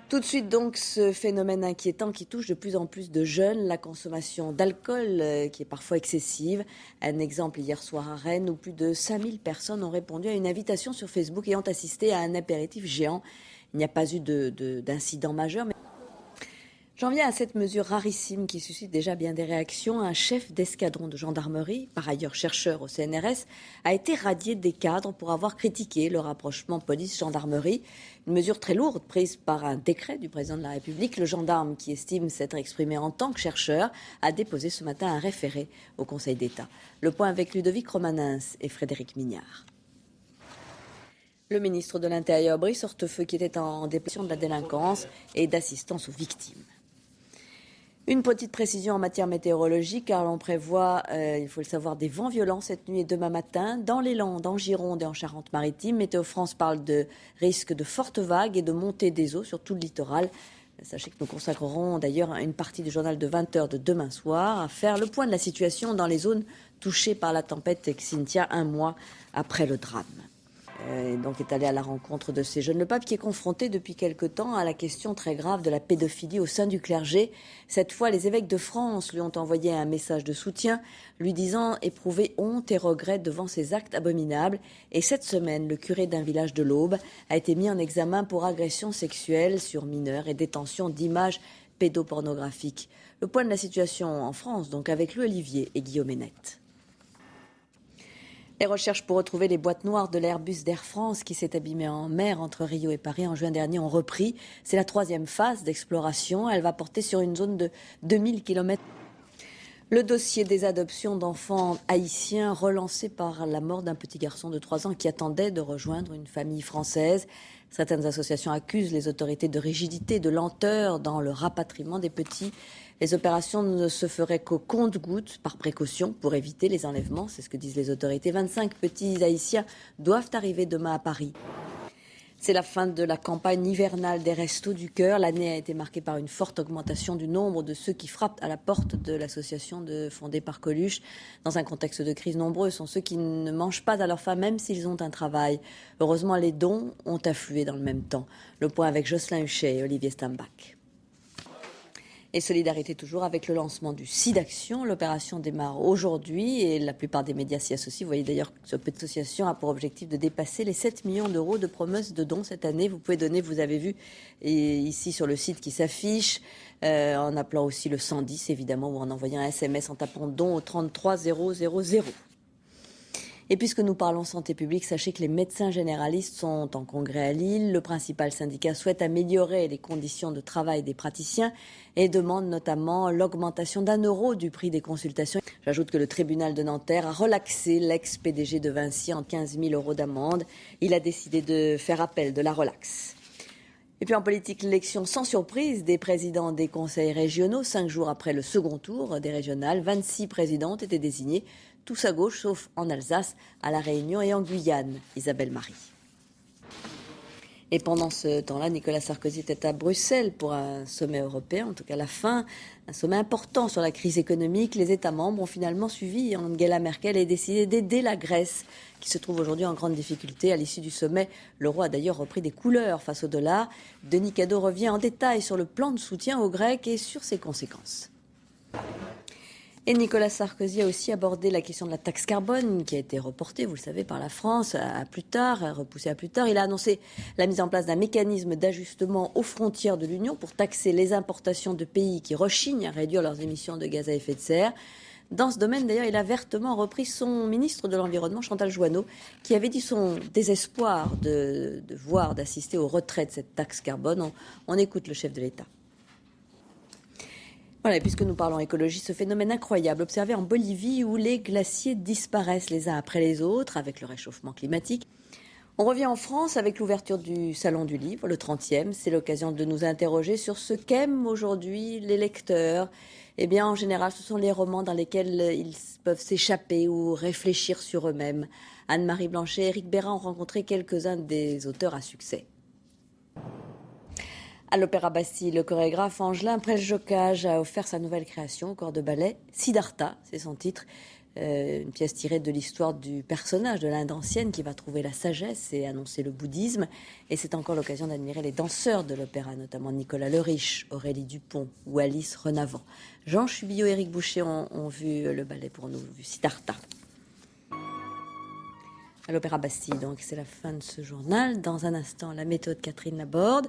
Tout de suite donc ce phénomène inquiétant qui touche de plus en plus de jeunes, la consommation d'alcool qui est parfois excessive. Un exemple hier soir à Rennes où plus de 5000 personnes ont répondu à une invitation sur Facebook et ont assisté à un apéritif géant. Il n'y a pas eu d'incident majeur. J'en viens à cette mesure rarissime qui suscite déjà bien des réactions. Un chef d'escadron de gendarmerie, par ailleurs chercheur au CNRS, a été radié des cadres pour avoir critiqué le rapprochement police-gendarmerie. Une mesure très lourde prise par un décret du président de la République. Le gendarme, qui estime s'être exprimé en tant que chercheur, a déposé ce matin un référé au Conseil d'État. Le point avec Ludovic Romanins et Frédéric Mignard. Le ministre de l'Intérieur, Brice Hortefeux, qui était en déplacement de la délinquance et d'assistance aux victimes. Une petite précision en matière météorologique, car l'on prévoit, il faut le savoir, des vents violents cette nuit et demain matin dans les Landes, en Gironde et en Charente-Maritime. Météo France parle de risque de fortes vagues et de montée des eaux sur tout le littoral. Sachez que nous consacrerons d'ailleurs une partie du journal de 20h de demain soir à faire le point de la situation dans les zones touchées par la tempête Xynthia, un mois après le drame. Donc est allé à la rencontre de ces jeunes. Le pape qui est confronté depuis quelque temps à la question très grave de la pédophilie au sein du clergé. Cette fois, les évêques de France lui ont envoyé un message de soutien, lui disant éprouver honte et regret devant ces actes abominables. Et cette semaine, le curé d'un village de l'Aube a été mis en examen pour agression sexuelle sur mineurs et détention d'images pédopornographiques. Le point de la situation en France, donc avec Louis Olivier et Guillaume Hénette. Les recherches pour retrouver les boîtes noires de l'Airbus d'Air France qui s'est abîmé en mer entre Rio et Paris en juin dernier ont repris. C'est la troisième phase d'exploration. Elle va porter sur une zone de 2000 km. Le dossier des adoptions d'enfants haïtiens relancé par la mort d'un petit garçon de 3 ans qui attendait de rejoindre une famille française. Certaines associations accusent les autorités de rigidité, de lenteur dans le rapatriement des petits. Les opérations ne se feraient qu'au compte-gouttes, par précaution, pour éviter les enlèvements. C'est ce que disent les autorités. 25 petits haïtiens doivent arriver demain à Paris. C'est la fin de la campagne hivernale des Restos du Cœur. L'année a été marquée par une forte augmentation du nombre de ceux qui frappent à la porte de l'association fondée par Coluche. Dans un contexte de crise, nombreux sont ceux qui ne mangent pas à leur faim, même s'ils ont un travail. Heureusement, les dons ont afflué dans le même temps. Le point avec Jocelyn Huchet et Olivier Stambach. Et solidarité toujours avec le lancement du SIDAction. L'opération démarre aujourd'hui et la plupart des médias s'y associent. Vous voyez d'ailleurs que cette association a pour objectif de dépasser les 7 millions d'euros de promesses de dons cette année. Vous pouvez donner, vous avez vu ici sur le site qui s'affiche, en appelant aussi le 110 évidemment ou en envoyant un SMS en tapant don au 33 000. Et puisque nous parlons santé publique, sachez que les médecins généralistes sont en congrès à Lille. Le principal syndicat souhaite améliorer les conditions de travail des praticiens et demande notamment l'augmentation d'€1 du prix des consultations. J'ajoute que le tribunal de Nanterre a relaxé l'ex-PDG de Vinci en 15 000 € d'amende. Il a décidé de faire appel de la relaxe. Et puis en politique, l'élection sans surprise des présidents des conseils régionaux. 5 jours après le second tour des régionales, 26 présidents ont été désignés, tous à gauche, sauf en Alsace, à La Réunion et en Guyane. Isabelle Marie. Et pendant ce temps-là, Nicolas Sarkozy était à Bruxelles pour un sommet européen, en tout cas la fin, un sommet important sur la crise économique. Les États membres ont finalement suivi Angela Merkel et décidé d'aider la Grèce, qui se trouve aujourd'hui en grande difficulté. À l'issue du sommet, l'euro a d'ailleurs repris des couleurs face au dollar. Denis Cadot revient en détail sur le plan de soutien aux Grecs et sur ses conséquences. Et Nicolas Sarkozy a aussi abordé la question de la taxe carbone qui a été reportée, vous le savez, par la France à plus tard, repoussée à plus tard. Il a annoncé la mise en place d'un mécanisme d'ajustement aux frontières de l'Union pour taxer les importations de pays qui rechignent à réduire leurs émissions de gaz à effet de serre. Dans ce domaine, d'ailleurs, il a vertement repris son ministre de l'Environnement, Chantal Jouanneau, qui avait dit son désespoir d'assister au retrait de cette taxe carbone. On écoute le chef de l'État. Voilà, et puisque nous parlons écologie, ce phénomène incroyable observé en Bolivie où les glaciers disparaissent les uns après les autres avec le réchauffement climatique. On revient en France avec l'ouverture du Salon du Livre, le 30e. C'est l'occasion de nous interroger sur ce qu'aiment aujourd'hui les lecteurs. Eh bien, en général, ce sont les romans dans lesquels ils peuvent s'échapper ou réfléchir sur eux-mêmes. Anne-Marie Blanchet et Éric Bérin ont rencontré quelques-uns des auteurs à succès. À l'Opéra Bastille, le chorégraphe Angelin Preljocaj a offert sa nouvelle création au corps de ballet. Siddhartha, c'est son titre. une pièce tirée de l'histoire du personnage de l'Inde ancienne qui va trouver la sagesse et annoncer le bouddhisme. Et c'est encore l'occasion d'admirer les danseurs de l'opéra, notamment Nicolas Le Riche, Aurélie Dupont ou Alice Renavant. Jean Chubillot et Éric Boucher ont vu le ballet pour nous, vu Siddhartha. À l'Opéra Bastille, donc c'est la fin de ce journal. Dans un instant, la méthode Catherine Laborde.